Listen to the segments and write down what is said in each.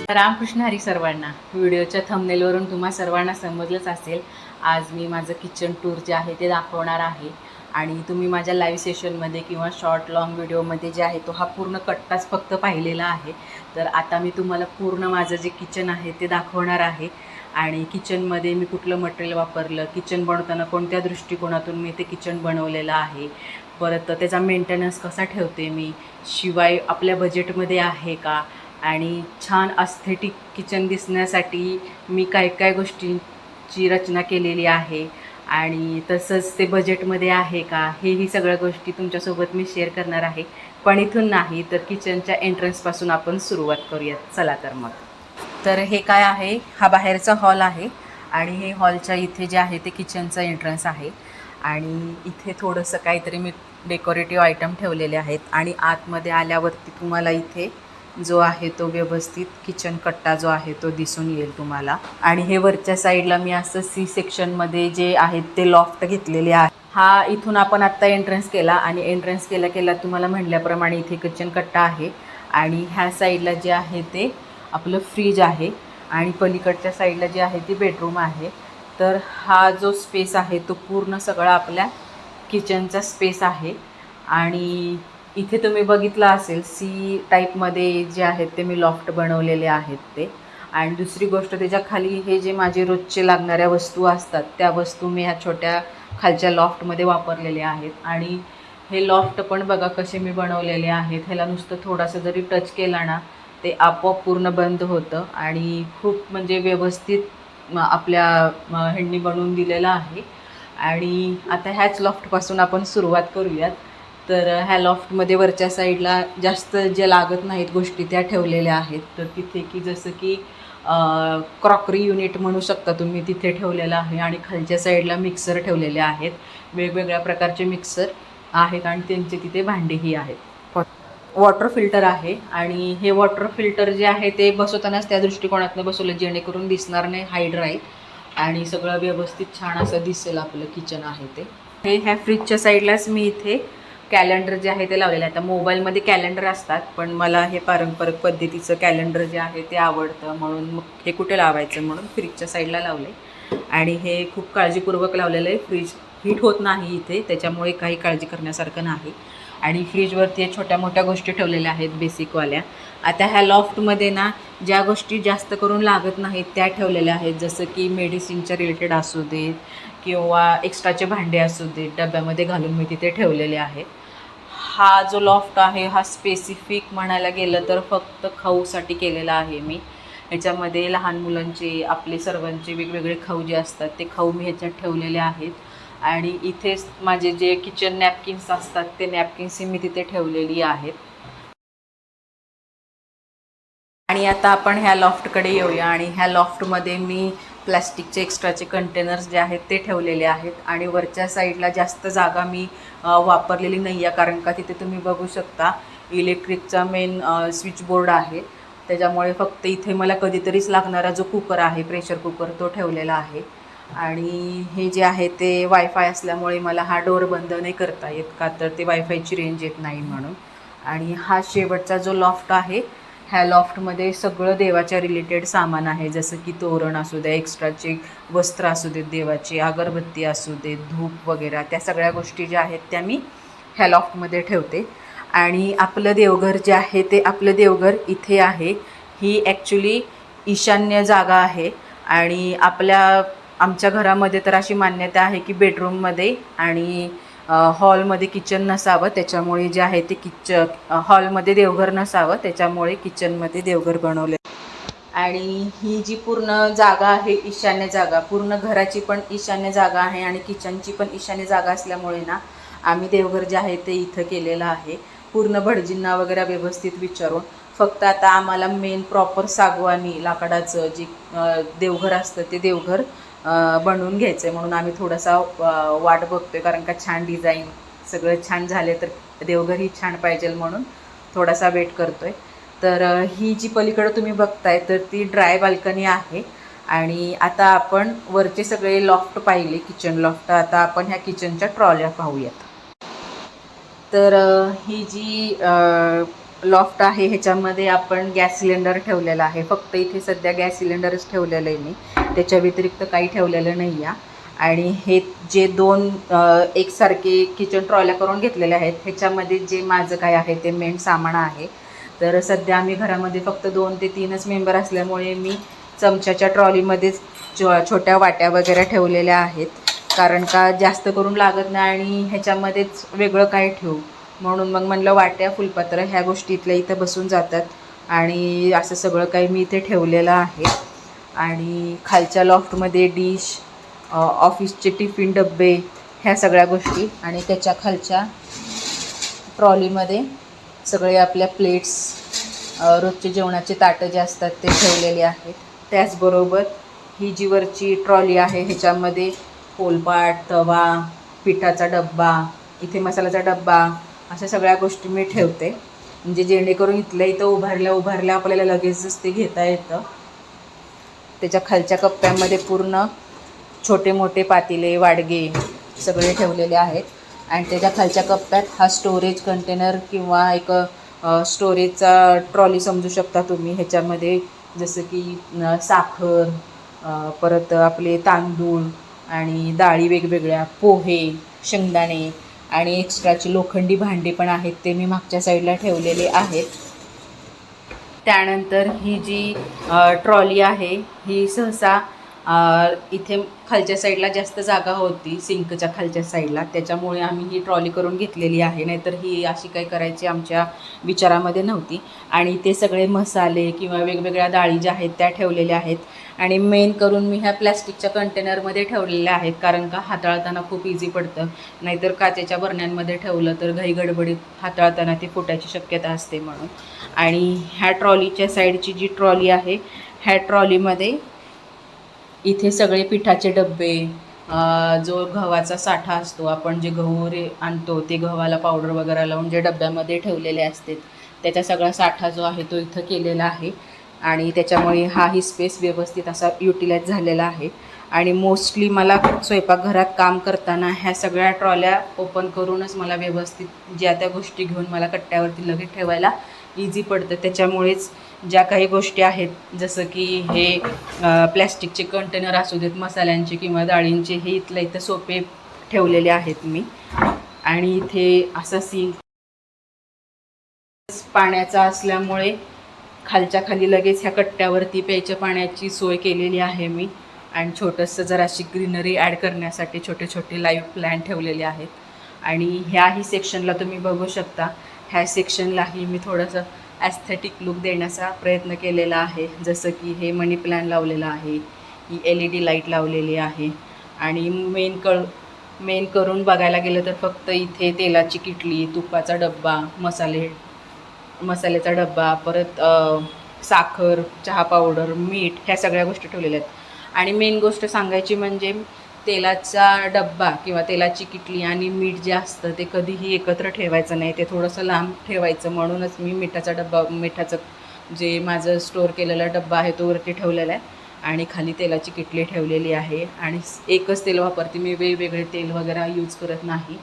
रामकृष्ण हरी सर्वांना. व्हिडिओच्या थंबनेलवरून तुम्हा सर्वांना समजलंच असेल, आज मी माझं किचन टूर जे आहे ते दाखवणार आहे. आणि तुम्ही माझ्या लाईव्ह सेशनमध्ये किंवा शॉर्ट लॉंग व्हिडिओमध्ये जे आहे तो हा पूर्ण कट्टाच फक्त पाहिलेला आहे. तर आता मी तुम्हाला पूर्ण माझं जे किचन आहे ते दाखवणार आहे. आणि किचनमध्ये मी कुठलं मटेरियल वापरलं, किचन बनवताना कोणत्या दृष्टिकोनातून मी ते किचन बनवलेलं आहे, परत त्याचा मेंटेनन्स कसा ठेवते मी, शिवाय आपल्या बजेटमध्ये आहे का, आणि छान अस्थेटिक किचन दिसण्यासाठी मी काय काय गोष्टींची रचना केलेली आहे, आणि तसंच ते बजेटमध्ये आहे का, हेही सगळ्या गोष्टी तुमच्यासोबत मी शेअर करणार आहे. पण इथून नाही तर किचनच्या एंट्रन्सपासून आपण सुरुवात करूयात. चला तर मग. तर हे काय आहे, हा बाहेरचा हॉल आहे आणि हे हॉलच्या इथे जे आहे ते किचनचं एंट्रन्स आहे. आणि इथे थोडंसं काहीतरी मी डेकोरेटिव्ह आयटम ठेवलेले आहेत. आणि आतमध्ये आल्यावरती तुम्हाला इथे जो आहे तो व्यवस्थित किचन कट्टा जो आहे तो दिसून येईल तुम्हाला. आणि हे वरच्या साईडला मी असं सी सेक्शनमध्ये जे आहेत ते लॉफ्ट घेतलेले आहे. हा इथून आपण आत्ता एंट्रन्स केला आणि एंट्रन्स केल्या तुम्हाला म्हटल्याप्रमाणे इथे किचन कट्टा आहे. आणि ह्या साईडला जे आहे ते आपलं फ्रीज आहे आणि पलीकडच्या साईडला जे आहे ती बेडरूम आहे. तर हा जो स्पेस आहे तो पूर्ण सगळा आपल्या किचनचा स्पेस आहे. आणि इथे तुम्ही बघितलं असेल सी टाईपमध्ये जे आहेत ते मी लॉफ्ट बनवलेले आहेत ते. आणि दुसरी गोष्ट, त्याच्या खाली हे जे माझे रोजचे लागणाऱ्या वस्तू असतात त्या वस्तू मी ह्या छोट्या खालच्या लॉफ्टमध्ये वापरलेल्या आहेत. आणि हे लॉफ्ट पण बघा कसे मी बनवलेले आहेत. ह्याला नुसतं थोडासा जरी टच केला ना ते आपोआप पूर्ण बंद होतं आणि खूप म्हणजे व्यवस्थित आपल्या ह्यांनी बनवून दिलेलं आहे. आणि आता ह्याच लॉफ्टपासून आपण सुरुवात करूयात. तर ह्या लॉफ्टमध्ये वरच्या साईडला जास्त जे लागत नाहीत गोष्टी त्या ठेवलेल्या आहेत. तर तिथे की जसं की क्रॉकरी युनिट म्हणू शकता तुम्ही, तिथे ठेवलेलं आहे. आणि खालच्या साईडला मिक्सर ठेवलेले आहेत, वेगवेगळ्या प्रकारचे मिक्सर आहेत आणि त्यांचे तिथे भांडेही आहेत. वॉटर फिल्टर आहे आणि हे वॉटर फिल्टर जे आहे ते बसवतानाच त्या दृष्टिकोनातनं बसवलं जेणेकरून दिसणार नाही, हाईड राहील आणि सगळं व्यवस्थित छान असं दिसेल आपलं किचन आहे ते. हे ह्या फ्रीजच्या साईडलाच मी इथे कॅलेंडर जे आहे ते लावलेलं आहे. आता मोबाईलमध्ये कॅलेंडर असतात पण मला हे पारंपरिक पद्धतीचं कॅलेंडर जे आहे ते आवडतं, म्हणून मग हे कुठे लावायचं म्हणून फ्रीजच्या साईडला लावले. आणि हे खूप काळजीपूर्वक लावलेलं आहे. फ्रीज हीट होत नाही इथे, त्याच्यामुळे काही काळजी करण्यासारखं नाही. आणि फ्रीजवरती छोट्या मोठ्या गोष्टी ठेवलेल्या आहेत बेसिकवाल्या. आता ह्या लॉफ्टमध्ये ना ज्या गोष्टी जास्त करून लागत नाहीत त्या ठेवलेल्या आहेत, जसं की मेडिसिनच्या रिलेटेड असू देत किंवा एक्स्ट्राचे भांडे असू देत, डब्यामध्ये घालून मी तिथे ठेवलेले आहेत. हा जो लॉफ्ट आहे हा स्पेसिफिक म्हणायला गेलं तर फक्त खाऊसाठी केलेला आहे मी. ह्याच्यामध्ये लहान मुलांचे, आपले सर्वांचे वेगवेगळे खाऊ जे असतात ते खाऊ मी ह्याच्यात ठेवलेले आहेत. आणि इथेच माझे जे किचन नॅपकिन्स असतात ते नॅपकिन्सही मी तिथे ठेवलेली आहेत. आणि आता आपण ह्या लॉफ्टकडे येऊया. आणि ह्या लॉफ्टमध्ये मी प्लॅस्टिकचे एक्स्ट्राचे कंटेनर्स जे आहेत ते ठेवलेले आहेत. आणि वरच्या साईडला जास्त जागा मी वापरलेली नाही आहे, कारण का तिथे तुम्ही बघू शकता इलेक्ट्रिकचा मेन स्विच बोर्ड आहे. त्याच्यामुळे फक्त इथे मला कधीतरीच लागणारा जो कुकर आहे, प्रेशर कुकर, तो ठेवलेला आहे. आणि हे जे आहे ते वायफाय असल्यामुळे मला हा डोअर बंद नाही करता येत, का तर ते वायफायची रेंज येत नाही म्हणून. आणि हा शेवटचा जो लॉफ्ट आहे, ह्या लॉफ्टमध्ये सगळं देवाच्या रिलेटेड सामान आहे, जसं की तोरण असू द्या, एक्स्ट्राचे वस्त्र असू देत देवाची, अगरबत्ती असू देत, धूप वगैरे, त्या सगळ्या गोष्टी ज्या आहेत त्या मी ह्या लॉफ्टमध्ये ठेवते. आणि आपलं देवघर जे आहे ते, आपलं देवघर इथे आहे. ही ॲक्च्युली ईशान्य जागा आहे. आणि आमच्या घरामध्ये तर अशी मान्यता आहे की बेडरूममध्ये आणि हॉलमध्ये किचन नसावं, त्याच्यामुळे जे आहे ते हॉलमध्ये देवघर नसावं, त्याच्यामुळे किचनमध्ये देवघर बनवले. आणि ही जी पूर्ण जागा आहे, ईशान्य जागा, पूर्ण घराची पण ईशान्य जागा आहे आणि किचनची पण ईशान्य जागा असल्यामुळे ना आम्ही देवघर जे आहे ते इथं केलेलं आहे, पूर्ण भटजींना वगैरे व्यवस्थित विचारून. फक्त आता आम्हाला मेन प्रॉपर सागवानी लाकडाचं जे देवघर असतं ते देवघर बनवून घ्यायचं आहे, म्हणून आम्ही थोडासा वाट बघतोय, कारण का छान डिझाईन सगळं छान झाले तर देवघरही छान पाहिजे म्हणून थोडासा वेट करतोय. तर ही जी पलीकडं तुम्ही बघताय तर ती ड्राय बाल्कनी आहे. आणि आता आपण वरचे सगळे लॉफ्ट पाहिले, किचन लॉफ्ट, आता आपण ह्या किचनच्या ट्रॉल्या पाहूयात. तर ही जी लॉफ्ट आहे ह्याच्यामध्ये आपण गॅस सिलेंडर ठेवलेला आहे. फक्त इथे सध्या गॅस सिलेंडरच ठेवलेलं आहे मी, त्याच्या व्यतिरिक्त काही ठेवलेलं नाही आहे. आणि हे जे दोन एकसारखे किचन ट्रॉल्या करून घेतलेले आहेत ह्याच्यामध्ये जे माझं काय आहे ते मेन सामान आहे. तर सध्या आम्ही घरामध्ये फक्त 2 ते 3च मेंबर असल्यामुळे मी चमच्याच्या ट्रॉलीमध्येच छोट्या वाट्या वगैरे ठेवलेल्या आहेत, कारण का जास्त करून लागत नाही आणि ह्याच्यामध्येच वेगळं काय ठेवू म्हणून मग म्हणलं वाट्या फुलपात्र ह्या गोष्टी इथल्या इथं बसून जातात आणि असं सगळं काही मी इथे ठेवलेलं आहे. आणि खालच्या लॉफ्टमध्ये डिश, ऑफिसचे टिफिन डब्बे ह्या सगळ्या गोष्टी आणि त्याच्या खालच्या ट्रॉलीमध्ये सगळे आपल्या प्लेट्स, रोजचे जेवणाचे ताटं जे असतात ते ठेवलेले आहेत. त्याचबरोबर ही जी वरची ट्रॉली आहे ह्याच्यामध्ये पोलपाट, तवा, पिठाचा डब्बा, इथे मसाल्याचा डब्बा, अशा सगळ्या गोष्टी मी ठेवते, म्हणजे जेणेकरून इथल्या इथं उभारल्या आपल्याला लगेचच ते घेता येतं. त्याच्या खालच्या कप्प्यामध्ये पूर्ण छोटे मोठे पातेले, वाडगे सगळे ठेवलेले आहेत. आणि त्याच्या खालच्या कप्प्यात हा स्टोरेज कंटेनर किंवा एक स्टोरेजचा ट्रॉली समजू शकता तुम्ही. ह्याच्यामध्ये जसं की साखर, परत आपले तांदूळ आणि डाळी वेगवेगळ्या, पोहे, शेंगदाणे आणि एक्स्ट्राची लोखंडी भांडी पण आहेत, ते मी मागच्या साईडला ठेवलेले आहेत. त्यानंतर ही जी ट्रॉली आहे ही सहसा इथे खालच्या साईडला जास्त जागा होती, सिंकच्या खालच्या साईडला, त्याच्यामुळे आम्ही ही ट्रॉली करून घेतलेली आहे. नाहीतर ही अशी काही करायची आमच्या विचारामध्ये नव्हती. आणि ते सगळे मसाले किंवा वेगवेगळ्या डाळी ज्या आहेत त्या ठेवलेल्या आहेत. आणि मेन करून मी ह्या प्लॅस्टिकच्या कंटेनरमध्ये ठेवलेल्या आहेत, कारण का हाताळताना खूप इझी पडतं. नाहीतर काचेच्या बरण्यांमध्ये ठेवलं तर घाई गडबडीत हाताळताना ती फुटायची शक्यता असते म्हणून. आणि ह्या ट्रॉलीच्या साईडची जी ट्रॉली आहे ह्या ट्रॉलीमध्ये इथे सगळे पिठाचे डब्बे, जो गव्हाचा साठा असतो, आपण जे गहू आणतो ते गव्हाला पावडर वगैरे लावून जे डब्यामध्ये ठेवलेले असते त्याचा सगळा साठा जो आहे तो इथं केलेला आहे. आणि त्याच्यामुळे हाही स्पेस व्यवस्थित असा युटिलाइज झालेला आहे. आणि मोस्टली मला स्वयंपाकघरात काम करताना ह्या सगळ्या ट्रॉल्या ओपन करूनच मला व्यवस्थित ज्या त्या गोष्टी घेऊन मला कट्ट्यावरती लगेच ठेवायला इझी पडतं. त्याच्यामुळेच ज्या काही गोष्टी आहेत, जसं की हे प्लॅस्टिकचे कंटेनर असू देत मसाल्यांचे किंवा डाळींचे, हे इथल्या इथं सोपे ठेवलेले आहेत मी. आणि इथे असा सिंक पाण्याचा असल्यामुळे खालच्या खाली लगेच ह्या कट्ट्यावरती प्यायच्या पाण्याची सोय केलेली आहे मी. आणि छोटंसं जराशी ग्रीनरी ॲड करण्यासाठी छोटे छोटे लाईव्ह प्लॅन्ट ठेवलेले आहेत. आणि ह्याही सेक्शनला तुम्ही बघू शकता, ह्या सेक्शनलाही मी थोडंसं ॲस्थेटिक लुक देण्याचा प्रयत्न केलेला आहे. जसं की हे मनी प्लॅन लावलेलं आहे, ही LED लाईट लावलेली आहे. आणि मेन करून बघायला गेलं तर फक्त इथे तेलाची किटली, तुपाचा डब्बा, मसाल्याचा डब्बा, परत साखर, चहा पावडर, मीठ ह्या सगळ्या गोष्टी ठेवलेल्या आहेत. आणि मेन गोष्ट सांगायची म्हणजे तेलाचा डब्बा किंवा तेलाची किटली आणि मीठ जे असतं ते कधीही एकत्र ठेवायचं नाही, ते थोडंसं लांब ठेवायचं. म्हणूनच मी मिठाचं जे माझं स्टोअर केलेला डब्बा आहे तो वरती ठेवलेला आहे आणि खाली तेलाची किटली ठेवलेली आहे. आणि एकच तेल वापरते मी, वेगवेगळे तेल वगैरे यूज करत नाही.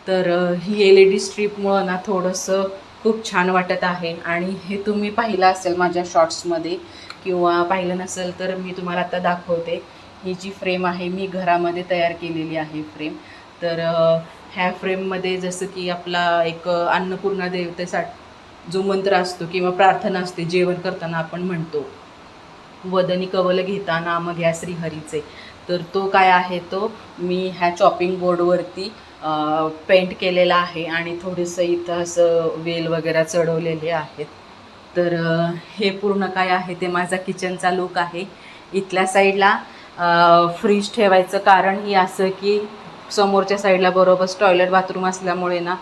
तर ही LED स्ट्रीपमुळं ना थोडंसं खूप छान वाटत आहे. आणि हे तुम्ही पाहिलं असेल माझ्या शॉर्ट्समध्ये, किंवा पाहिलं नसेल तर मी तुम्हाला आता दाखवते. ही जी फ्रेम आहे मी घरामध्ये तयार केलेली आहे फ्रेम. तर ह्या फ्रेममध्ये जसं की आपला एक अन्नपूर्णा देवतेसाठी जो मंत्र असतो किंवा प्रार्थना असते जेवण करताना आपण म्हणतो, वदनी कवल घेता नाम घ्या श्रीहरीचे, तर तो काय आहे तो मी ह्या चॉपिंग बोर्डवरती पेंट केलेला आहे. आणि थोडंसं इथं असं वेल वगैरे चढवलेले आहेत. तर हे पूर्ण काय आहे ते माझा किचनचा लुक आहे. इथल्या साईडला फ्रीज ठेवायचं कारण ही असं की समोरच्या साईडला बरोबर टॉयलेट बाथरूम असल्यामुळे ना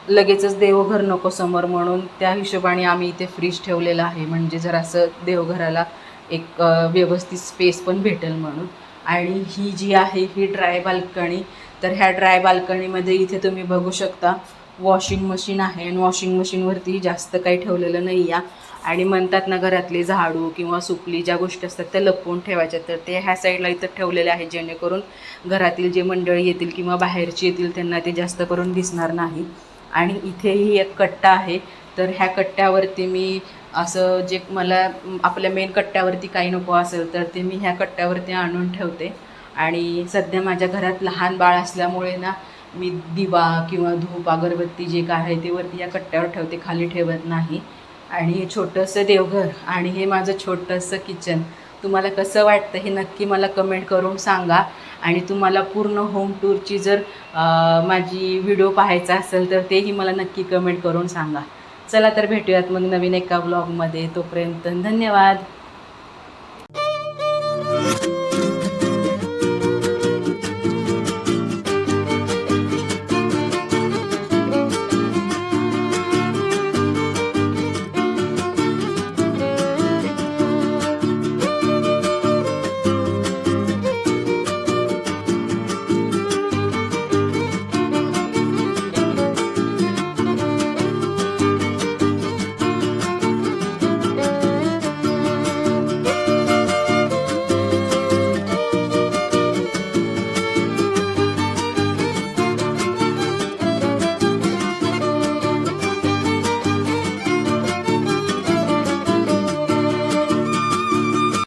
लगेचच देवघर नको समोर, म्हणून त्या हिशोबाने आम्ही इथे फ्रीज ठेवलेलं आहे, म्हणजे जरासं देवघराला एक व्यवस्थित स्पेस पण भेटेल म्हणून. आणि ही जी आहे ही ड्राय बाल्कनी. तर ह्या ड्राय बाल्कनीमध्ये इथे तुम्ही बघू शकता वॉशिंग मशीन आहे. आणि वॉशिंग मशीनवरती जास्त काही ठेवलेलं नाही आहे. आणि म्हणतात ना घरातले झाडू किंवा सुपली ज्या गोष्टी असतात त्या लपवून ठेवायच्या, तर ते ह्या साईडला इथं ठेवलेले आहे, जेणेकरून घरातील जे मंडळी येतील किंवा बाहेरची येतील त्यांना ते जास्त करून दिसणार नाही. आणि इथेही एक कट्टा आहे, तर ह्या कट्ट्यावरती मी असं जे मला आपल्या मेन कट्ट्यावरती काही नको असेल तर ते मी ह्या कट्ट्यावरती आणून ठेवते. आणि सध्या माझ्या घरात लहान बाळ असल्यामुळे ना मी दिवा किंवा धूप अगरबत्ती जे काय आहे ते वरती या कट्ट्यावर ठेवते, खाली ठेवत नाही. आणि हे छोटंसं देवघर आणि हे माझं छोटंसं किचन तुम्हाला कसं वाटतं हे नक्की मला कमेंट करून सांगा. आणि तुम्हाला पूर्ण होम टूरची जर माझी व्हिडिओ पाहायचा असेल तर तेही मला नक्की कमेंट करून सांगा. चला तर भेटूयात मग नवीन एका व्लॉगमध्ये. तोपर्यंत धन्यवाद.